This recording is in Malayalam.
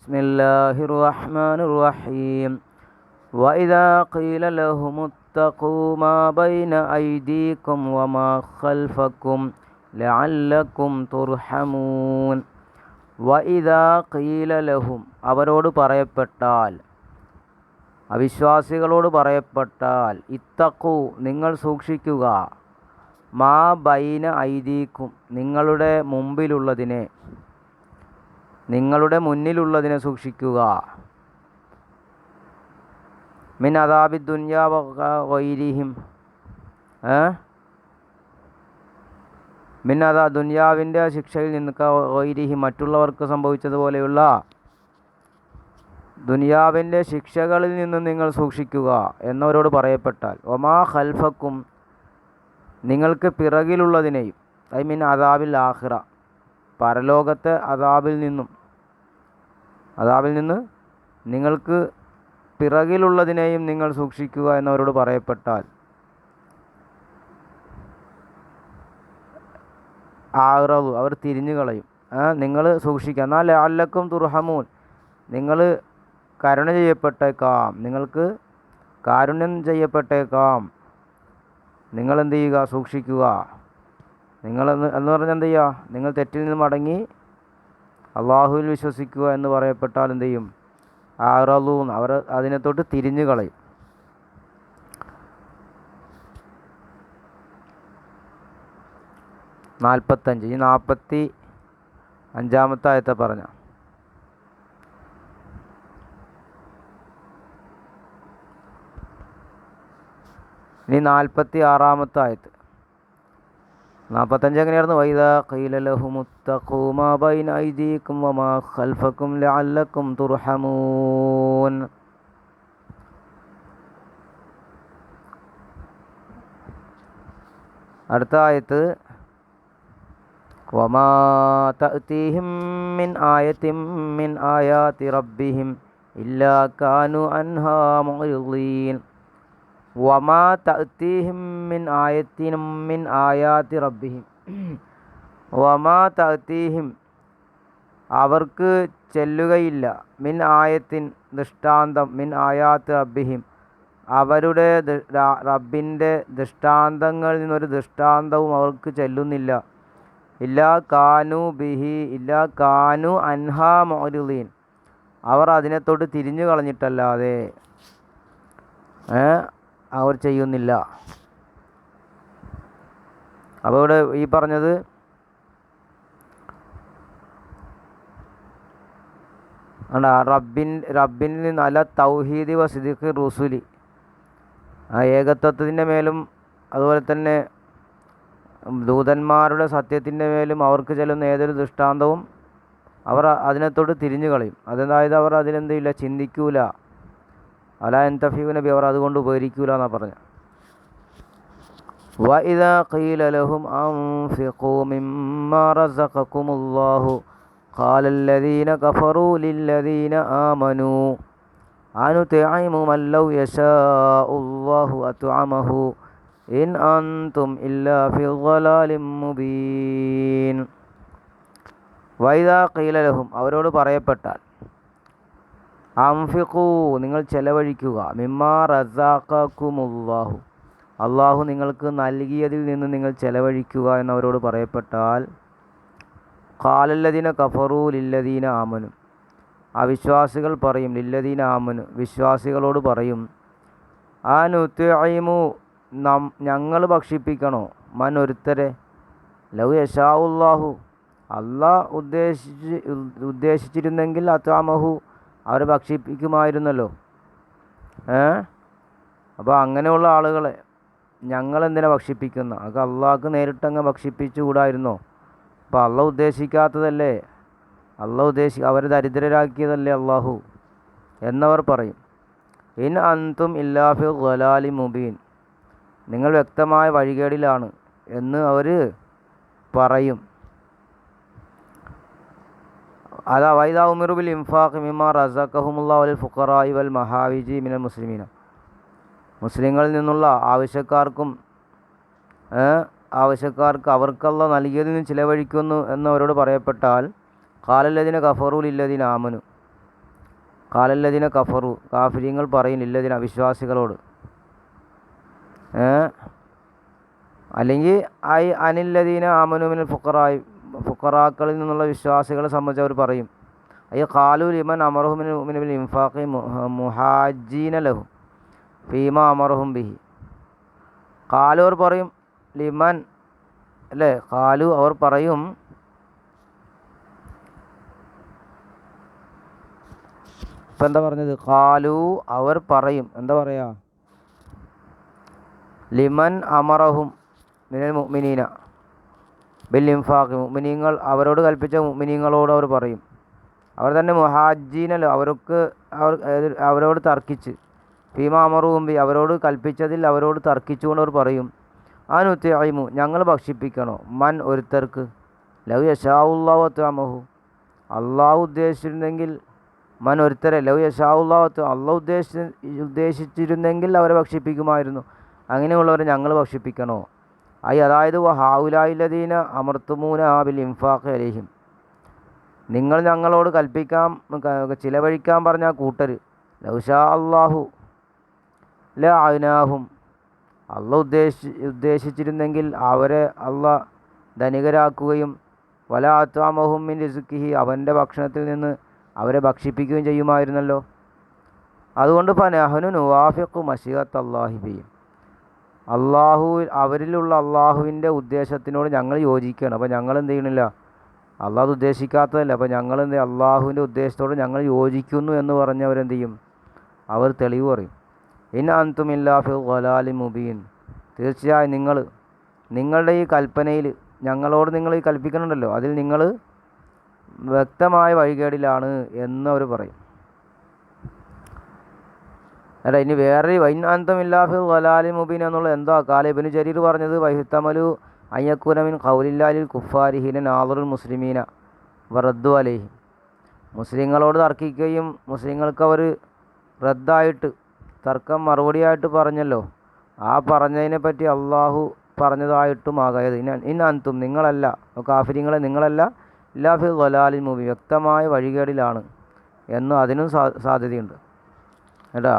ബിസ്മില്ലാഹിർ റഹ്മാനിർ റഹീം. വഇദാ ഖീല ലഹും ഇത്തഖൂ മാ ബൈന ഐദീകും വമാ ഖൽഫകും ലഅല്ലകും തുർഹമൂൻ. വഇദാ ഖീല ലഹും, അവരോട് പറയപ്പെട്ടാൽ, അവിശ്വാസികളോട് പറയപ്പെട്ടാൽ, ഇത്തഖൂ, നിങ്ങൾ സൂക്ഷിക്കുക, മാ ബൈന ഐദീക്കും, നിങ്ങളുടെ മുമ്പിലുള്ളതിനെ, നിങ്ങളുടെ മുന്നിലുള്ളതിനെ സൂക്ഷിക്കുക, മിൻ അദാബി ദുനിയാ വഗൈരിഹിം, മിൻ അദാ, ദുനിയാവിൻ്റെ ശിക്ഷയിൽ നിന്ന്, ഗൈരിഹിം, മറ്റുള്ളവർക്ക് സംഭവിച്ചതുപോലെയുള്ള ദുനിയാവിൻ്റെ ശിക്ഷകളിൽ നിന്ന് നിങ്ങൾ സൂക്ഷിക്കുക എന്നവരോട് പറയപ്പെട്ടാൽ, ഒമാ ഖൽഫക്കും, നിങ്ങൾക്ക് പിറകിലുള്ളതിനെയും, ഐ മീൻ അദാബിൽ ആഖിറ, പരലോകത്തെ അദാബിൽ നിന്ന് നിങ്ങൾക്ക് പിറകിലുള്ളതിനെയും നിങ്ങൾ സൂക്ഷിക്കുക എന്നവരോട് പറയപ്പെട്ടാൽ, ആറവു, അവർ തിരിഞ്ഞു കളയും. നിങ്ങൾ സൂക്ഷിക്കുക, എന്നാൽ ലഅല്ലക്കും തുർഹമൂൻ, നിങ്ങൾ കരുണ ചെയ്യപ്പെട്ടേക്കാം, നിങ്ങൾക്ക് കാരുണ്യം ചെയ്യപ്പെട്ടേക്കാം. നിങ്ങൾ എന്ത് ചെയ്യുക? സൂക്ഷിക്കുക. നിങ്ങൾ എന്ന് പറഞ്ഞാൽ എന്ത് ചെയ്യുക? നിങ്ങൾ തെറ്റിൽ നിന്ന് മടങ്ങി അള്ളാഹുവിൽ വിശ്വസിക്കുക എന്ന് പറയപ്പെട്ടാൽ എന്ത് ചെയ്യും? ആറലൂൻ, അവർ അതിനെ തൊട്ട് തിരിഞ്ഞു കളയും. ഈ 45 ആയത്തെ പറഞ്ഞ. ഇനി 46 ആയത്ത്. 45 എങ്ങനെയായിരുന്നു? വൈദാ ഖീല ലഹും ഇത്തഖൂ മാ ബൈന ഐദീകും വമാ ഖൽഫകും ലഅല്ലകും തുർഹമൂൻ. അടുത്ത ആയത്ത്, വമാ തഅതീഹിം മിൻ ആയത്തിൻ മിൻ ആയാതി റബ്ബിഹിം ഇല്ലാ കാനൂ അൻഹാ മുഅ്രിദീൻ. വമാ തഅതീഹിം മിൻ ആയത്തിൻ മിൻ ആയാതി റബ്ബിഹിം, വമാ തഅതീഹിം, അവർക്ക് ചെല്ലുകയില്ല, മിൻ ആയത്തിൻ, ദൃഷ്ടാന്തം, മിൻ ആയാതി റബ്ബിഹിം, അവരുടെ റബ്ബിൻ്റെ ദൃഷ്ടാന്തങ്ങളിൽ നിന്നൊരു ദൃഷ്ടാന്തവും അവർക്ക് ചെല്ലുന്നില്ല. ഇല്ലാ കാനു ബിഹി, ഇല്ലാ കാനു അൻഹാ മുഅ്രിദീൻ, അവർ അതിനെ തൊട്ട് തിരിഞ്ഞു കളഞ്ഞിട്ടല്ലാതെ അവർ ചെയ്യുന്നില്ല. അപ്പോൾ ഇവിടെ ഈ പറഞ്ഞത് റബ്ബിൽ നിന്ന് അല തൗഹീദി വ സിദ്ഖി റുസുലി, ആ ഏകത്വത്തിൻ്റെ മേലും അതുപോലെ തന്നെ ദൂതന്മാരുടെ സത്യത്തിൻ്റെ മേലും അവർക്ക് ചെല്ലുന്ന ഏതൊരു ദൃഷ്ടാന്തവും അവർ അതിനെ തൊട്ട് തിരിഞ്ഞു കളയും. അതായത് അവർ അതിലെന്തില്ല, ചിന്തിക്കൂല. അലാ യന്തഫിഊന നബി, അവർ അതുകൊണ്ട് ഉപകരിക്കൂല എന്നാണ് പറഞ്ഞത്. വഇദാ ഖീല ലഹും അൻഫിഖൂ മിമ്മാ റസഖകുമുല്ലാഹു ഖാലല്ലദീന കഫറൂ ലില്ലദീന ആമനൂ അനുത്ഇമു മൻ ലൗ യശാഉല്ലാഹു അത്അമഹു ഇൻ അൻതും ഇല്ലാ ഫി ളലാലിൻ മുബീൻ. വഇദാ ഖീല ലഹും, അവരോട് പറയപ്പെട്ടാൽ, അൻഫിഖൂ, നിങ്ങൾ ചെലവഴിക്കുക, മിമ്മാ റസഖകുമുല്ലാഹു, അള്ളാഹു നിങ്ങൾക്ക് നൽകിയതിൽ നിന്ന് നിങ്ങൾ ചെലവഴിക്കുക എന്നവരോട് പറയപ്പെട്ടാൽ, ഖാലല്ലദീന കഫറൂ ലില്ലദീന ആമനു, അവിശ്വാസികൾ പറയും, ലില്ലദീന ആമനു, വിശ്വാസികളോട് പറയും, അനുത്ഇമു, ഞങ്ങൾ ഭക്ഷിപ്പിക്കണോ, മൻ, ഒരുത്തരെ, ലൗ യശാഉല്ലാഹു, അള്ളാഹ് ഉദ്ദേശിച്ചിരുന്നെങ്കിൽ അത്അമഹു, അവരെ ഭക്ഷിപ്പിക്കുമായിരുന്നല്ലോ. അപ്പോൾ അങ്ങനെയുള്ള ആളുകളെ ഞങ്ങളെന്തിനാ ഭക്ഷിപ്പിക്കുന്ന? അത് അള്ളാഹ്ക്ക് നേരിട്ടങ്ങ് ഭക്ഷിപ്പിച്ചുകൂടായിരുന്നോ? അപ്പോൾ അള്ളാഹ് ഉദ്ദേശിക്കാത്തതല്ലേ, അവരെ ദരിദ്രരാക്കിയതല്ലേ അള്ളാഹു എന്നവർ പറയും. ഇൻ അൻതും ഇല്ലാ ഫി ളലാലി മുബീൻ, നിങ്ങൾ വ്യക്തമായ വഴികേടിലാണ് എന്ന് അവർ പറയും. അതാ വൈദാ ഉമിറു ബിൽ ഇൻഫാഖ് മിമ്മാ റസഖഹുമുല്ലാഹു ലിൽ ഫുഖറാഇ വൽ മഹാവിജി മിനൽ മുസ്ലിമീന, മുസ്ലിങ്ങളിൽ നിന്നുള്ള ആവശ്യക്കാർക്ക് അവർക്കല്ല നൽകിയതിൽ നിന്ന് ചിലവഴിക്കുന്നു എന്നവരോട് പറയപ്പെട്ടാൽ, ഖാലല്ലദീന കഫറൂ ലില്ലദീന ആമനു, ഖാലല്ലദീന കഫറു കാഫിര്യങ്ങൾ പറയും ലില്ലദീന അവിശ്വാസികളോട്, അല്ലെങ്കിൽ അനില്ലദീന ആമനു മിനൽ ഫുഖറാക്കളിൽ നിന്നുള്ള വിശ്വാസികളെ സംബന്ധിച്ച് അവർ പറയും ഖാലു ലിമൻ അമറഹു മിനൽ ഇൻഫാഖി മുഹാജീന ലഹു ഫീമ അമറഹും ബിഹി. ഖാലു അവർ പറയും ലിമൻ അല്ലേ, ഖാലു അവർ പറയും ഇപ്പം എന്താ പറഞ്ഞത്, ഖാലു അവർ പറയും, എന്താ പറയുക, ലിമൻ അമറഹും മിനൽ മുഅ്മിനീന ബിൽ ഇൻഫാഖ് മുഅ്മിനീങ്ങൾ അവരോട് കൽപ്പിച്ച മുഅ്മിനീങ്ങളോട് അവർ പറയും. അവർ തന്നെ മുഹാജീനല്ലോ അവരോട് തർക്കിച്ച് ഫീമ അമറുഹും ബി അവരോട് കൽപ്പിച്ചതിൽ അവരോട് തർക്കിച്ചുകൊണ്ട് അവർ പറയും അനുത്യമു ഞങ്ങൾ ഭക്ഷിപ്പിക്കണോ മൻ ഒരുത്തർക്ക് ലൗ യശാഉല്ലാഹു അത്അമഹു അള്ളാഹു ഉദ്ദേശിച്ചിരുന്നെങ്കിൽ മൻ ഒരുത്തരെ ലൗ യശാഉല്ലാഹു അള്ളാഹു ഉദ്ദേശിച്ചിരുന്നെങ്കിൽ അവരെ ഭക്ഷിപ്പിക്കുമായിരുന്നു, അങ്ങനെയുള്ളവരെ ഞങ്ങൾ ഭക്ഷിപ്പിക്കണോ. അതായത് ഹാഉലായില്ലദീന അമർത്തുമൂന ബിൽ ഇൻഫാഖ് അലൈഹിം നിങ്ങൾ ഞങ്ങളോട് കൽപ്പിക്കാൻ ചിലവഴിക്കാൻ പറഞ്ഞ കൂട്ടർ ലൗ ഷാ അല്ലാഹു ലഅനാഹും അള്ളാഹു ഉദ്ദേശിച്ചിരുന്നെങ്കിൽ അവരെ അള്ളാഹ് ധനികരാക്കുകയും വലാ അത്അമഹും മിൻ റിസ്ഖിഹി അവൻ്റെ ഭക്ഷണത്തിൽ നിന്ന് അവരെ ഭക്ഷിപ്പിക്കുകയും ചെയ്യുമായിരുന്നല്ലോ. അതുകൊണ്ട് ഫനഹ്നു നുവാഫിഖു മശിയത്ത് അല്ലാഹി ബിഹിം അവരിലുള്ള അള്ളാഹുവിൻ്റെ ഉദ്ദേശത്തിനോട് ഞങ്ങൾ യോജിക്കുകയാണ്. അപ്പോൾ ഞങ്ങൾ എന്ത് ചെയ്യണില്ല, അള്ളാഹു ഉദ്ദേശിക്കാത്തതല്ല, അപ്പോൾ ഞങ്ങൾ എന്ത് അള്ളാഹുവിൻ്റെ ഉദ്ദേശത്തോട് ഞങ്ങൾ യോജിക്കുന്നു എന്ന് പറഞ്ഞവരെന്ത് ചെയ്യും, അവർ തെളിവ് പറയും. ഇൻ അൻതും ഇല്ലാ ഫി ളലാലിൻ മുബീൻ തീർച്ചയായും നിങ്ങളുടെ ഈ കൽപ്പനയിൽ ഞങ്ങളോട് നിങ്ങൾ ഈ കൽപ്പിക്കുന്നുണ്ടല്ലോ അതിൽ നിങ്ങൾ വ്യക്തമായ വഴികേടിലാണ് എന്നവർ പറയും. അല്ല ഇനി വേറെ വൈൻ അന്തം ഇല്ലാഫി ളലാലിൻ മുബീൻ എന്നുള്ളത് എന്താ കാല ഇബ്നു ജരീർ പറഞ്ഞത് വഹിത്തമലു അയ്യക്കൂന മിൻ ഖൗലില്ലാഹിൽ കുഫാരി ഹീന നാദറുൽ മുസ്ലിമീന വറദ്ദു അലൈഹി മുസ്ലിങ്ങളോട് തർക്കിക്കുകയും മുസ്ലിങ്ങൾക്ക് അവർ റദ്ദായിട്ട് തർക്കം മറുപടിയായിട്ട് പറഞ്ഞല്ലോ, ആ പറഞ്ഞതിനെ പറ്റി അള്ളാഹു പറഞ്ഞതായിട്ടും ആകായത് ഇൻ അൻതും നിങ്ങളല്ല കാഫിരിങ്ങളെ നിങ്ങളല്ല ഇല്ലാഫി ളലാലിൻ മുബീൻ വ്യക്തമായ വഴികേടിലാണ് എന്ന് അതിനും സാധ്യതയുണ്ട് കേട്ടോ.